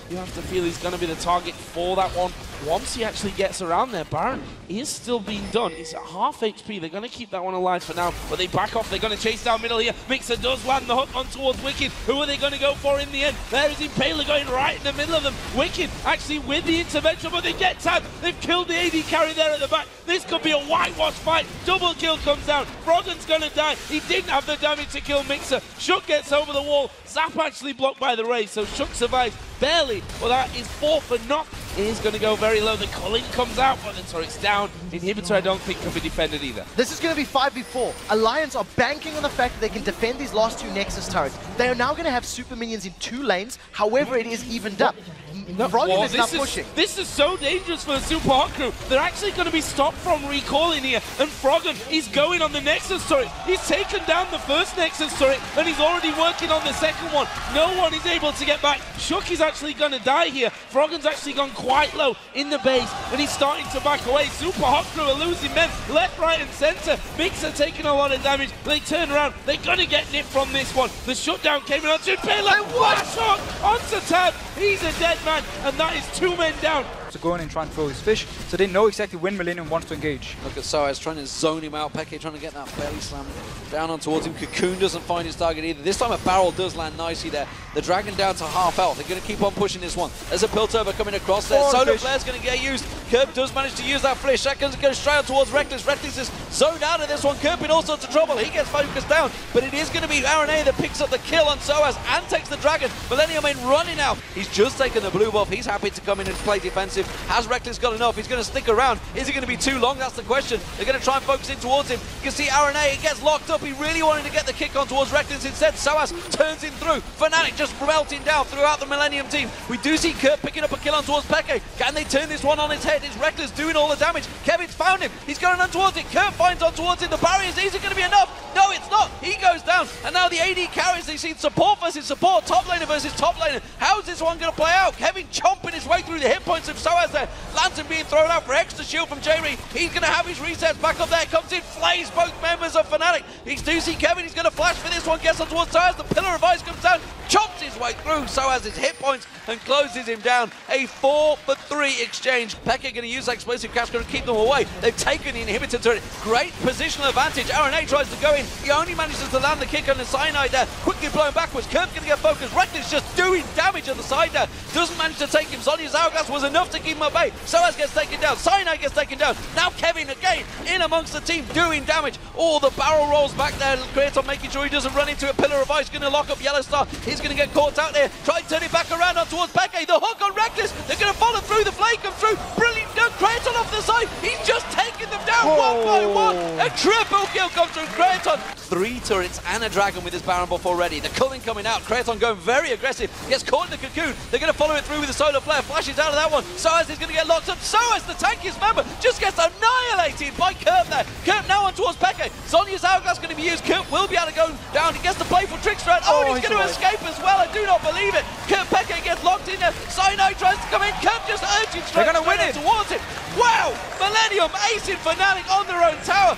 you have to feel he's going to be the target for that one. Once he actually gets around there, Baron is still being done. He's at half HP. They're going to keep that one alive for now, but they back off. They're going to chase down middle here. Mixer does land the hook on towards Wicked. Who are they going to go for in the end? There is Impaler going right in the middle of them. Wicked actually with the intervention, but they get tagged. They've killed the AD carry there at the back. This could be a whitewash fight. Double kill comes down. Froggen's going to die. He didn't have the damage to kill Mixer. Shook gets over the wall. Zap actually blocked by the Ray, so Shook survives barely. Well, that is 4 for knock. It is going to go very low. The culling comes out, but the turret's down. Inhibitor, I don't think, can be defended either. This is going to be 5v4. Alliance are banking on the fact that they can defend these last 2 Nexus turrets. They are now going to have super minions in 2 lanes. However, it is evened up. Froggen is not pushing. This is so dangerous for the Super Hot crew. They're actually going to be stopped from recalling here. And Froggen is going on the Nexus turret. He's taken down the first Nexus turret, and he's already working on the second one. No one is able to get back. Shook is actually going to die here. Froggen's actually gone quite low in the base, and he's starting to back away. Super Hot crew are losing men left, right, and center. Mixer taking a lot of damage. They turn around. They're going to get nipped from this one. The shutdown came in onto Impaler. One shot onto Tab. He's a dead man, and that is 2 men down. To go in and try and throw his fish, so they know exactly when Millennium wants to engage. Look at Soaz trying to zone him out. Peke trying to get that belly slam down on towards him. Cocoon doesn't find his target either. This time a barrel does land nicely there. The Dragon down to half health. They're going to keep on pushing this one. There's a Piltover coming across there. Solar Flare's going to get used. Kerp does manage to use that flash. Seconds go straight on towards Reckless. Reckless is zoned out of this one. Kerp in all sorts of trouble. He gets focused down, but it is going to be RNA that picks up the kill on Soaz and takes the Dragon. Millennium ain't running now. He's just taken the blue buff. He's happy to come in and play defensive. Has Reckless got enough? He's going to stick around. Is it going to be too long? That's the question. They're going to try and focus in towards him. You can see RNA, it gets locked up. He really wanted to get the kick on towards Reckless. Instead, Soaz turns him through. Fnatic just melting down throughout the Millennium team. We do see Kurt picking up a kill on towards Peke. Can they turn this one on its head? Is Reckless doing all the damage? Kevin's found him. He's going on towards it. Kurt finds on towards it. The barriers. Is it going to be enough? No, it's not. He goes down. And now the AD carries. They see support versus support. Top laner versus top laner. How's this one going to play out? Kevin chomping his way through the hit points of Soaz there. Lantern being thrown out for extra shield from J-Ree. He's going to have his resets back up there. Comes in, flays both members of Fnatic. He's do see Kevin. He's going to flash for this one. Gets on towards Soaz. The Pillar of Ice comes down. Chomps his way through Soaz's hit points and closes him down. A 4-for-3 exchange. Pekka going to use that explosive cash going to keep them away. They've taken the inhibitor turret. Great positional advantage. RNA tries to go in. He only manages to land the kick on the Cyanide there. Quickly blown backwards. Kirk's going to get focused. Reckless just doing damage on the side there. Doesn't manage to take him. Sonya's hourglass was enough to keep him at bay. Soaz gets taken down. Cyanide gets taken down. Now Kevin again in amongst the team doing damage. All the barrel rolls back there. Kratos making sure he doesn't run into a Pillar of Ice. Going to lock up Yellow Star. He's going to get caught out there. Try and turn it back around on towards Peke. The hook on Reckless. They're going to follow through. The flame comes through. Brilliant. Kratos off the side. He's just taking them down one by one. A triple kill comes through Kratos. 3 turrets and a Dragon with his Baron buff already. The culling coming out. Kratos going very aggressive. Gets caught in the cocoon. They're going to follow it through with the Solar Flare. Flashes out of that one. Soaz is going to get locked up. Soaz, the tankiest member, just gets annihilated by Kurt there. Kurt now on towards Peke. Sonya's hourglass going to be used. Kurt will be able to go down. He gets the playful Trickster. Oh, and he's going to escape as well. I do not believe it. Kurt Peke gets locked in there. Cyanide tries to come in. Kurt just urging straight towards it. Wow! Millennium acing Fnatic on their own tower.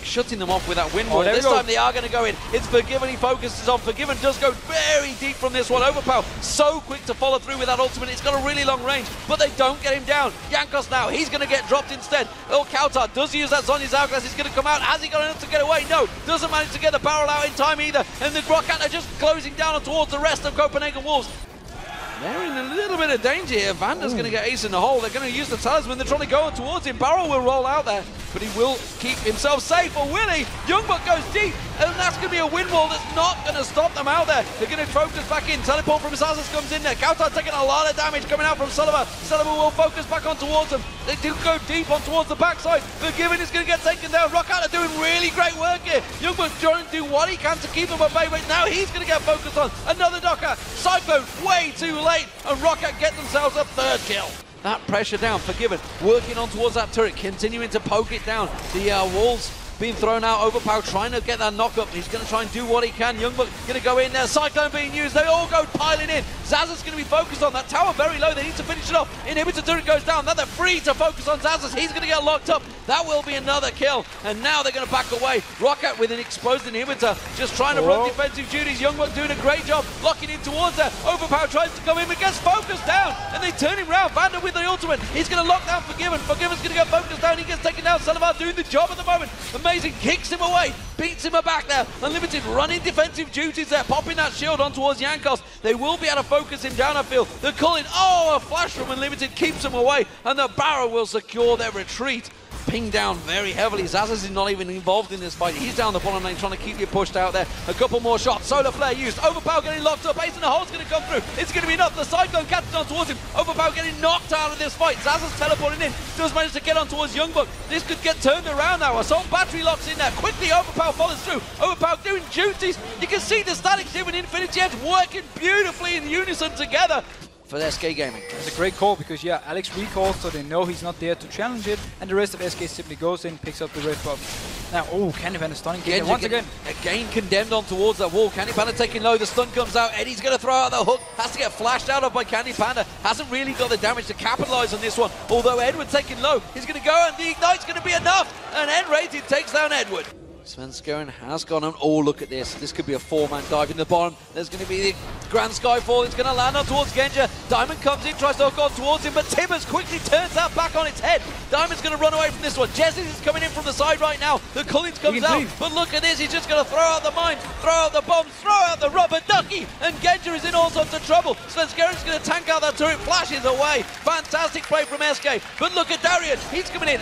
Shutting them off with that wind wall. This time they are going to go in. It's Forgiven. He focuses on Forgiven. Does go very deep from this one. Overpower so quick to follow through with that ultimate. It's got a really long range, but they don't get him down. Jankos now. He's going to get dropped instead. Oh, Kautar does use that Zonya's hourglass. He's going to come out. Has he got enough to get away? No. Doesn't manage to get the barrel out in time either. And the Grokkat are just closing down towards the rest of Copenhagen Wolves. They're in a little bit of danger here. Vanda's going to get ace in the hole. They're going to use the talisman. They're trying to go on towards him. Barrel will roll out there, but he will keep himself safe. Or will he? Youngbuck goes deep, and that's going to be a wind wall that's not going to stop them out there. They're going to focus back in. Teleport from Sazas comes in there. Kautar taking a lot of damage coming out from Sullivan. Sullivan will focus back on towards them. They do go deep on towards the backside. Forgiven is going to get taken down. Rockout are doing really great work here. Youngbuck trying to do what he can to keep them at bay, but now he's going to get focused on. Another Docker. Cyclone way too late. And Rocket get themselves a 3rd kill. That pressure down, Forgiven, working on towards that turret, continuing to poke it down. The walls being thrown out. Overpower trying to get that knock up. He's going to try and do what he can. Youngbuck going to go in there. Cyclone being used. They all go piling in. Zazza's going to be focused on that tower very low. They need to finish it off. Inhibitor turret goes down. Now they're free to focus on Zazza's. He's going to get locked up. That will be another kill. And now they're going to back away. Rocket with an exposed inhibitor, just trying to run defensive duties. Youngbuck doing a great job locking in towards there. Overpower tries to come in but gets focused down. And they turn him round. Vander with the ultimate. He's going to lock down Forgiven. Forgiven's going to get focused down. He gets taken down. Salavar doing the job at the moment. Amazing. Kicks him away. Beats him back there. Unlimited running defensive duties there. Popping that shield on towards Jankos. They will be able to focus him down, I feel. They're calling, a flash from Unlimited keeps him away. And the Barrow will secure their retreat. Pinged down very heavily. Zazas is not even involved in this fight. He's down the bottom lane trying to keep you pushed out there. A couple more shots. Solar Flare used. Overpower getting locked up. Ace in the hole's going to come through. It's going to be enough. The Cyclone catches on towards him. Overpower getting knocked out of this fight. Zazas teleporting in. Does manage to get on towards Youngbuck. This could get turned around now. Assault Battery locks in there. Quickly Overpower follows through. Overpower doing duties. You can see the Static Shiv and Infinity Edge working beautifully in unison together. For SK Gaming. It's a great call because, yeah, Alex recalls, so they know he's not there to challenge it, and the rest of SK simply goes in, picks up the red buff. Now, Candy Panda stunning Genja once again. Again condemned on towards that wall. Candy Panda taking low, the stun comes out. Eddie's going to throw out the hook, has to get flashed out of by Candy Panda. Hasn't really got the damage to capitalize on this one. Although Edward taking low, he's going to go and the ignite's going to be enough. And N-Rated takes down Edward. Svenskeren has gone on. Oh, look at this. This could be a four-man dive in the bottom. There's going to be the Grand Skyfall. It's going to land on towards Genja. Diamond comes in, tries to hook on towards him, but Tibbers quickly turns that back on its head. Diamond's going to run away from this one. Jesse is coming in from the side right now. The Cullings comes out, but look at this. He's just going to throw out the mine, throw out the bombs, throw out the rubber ducky, and Genja is in all sorts of trouble. Svenskeren's going to tank out that turret, flashes away. Fantastic play from SK, but look at Darian. He's coming in.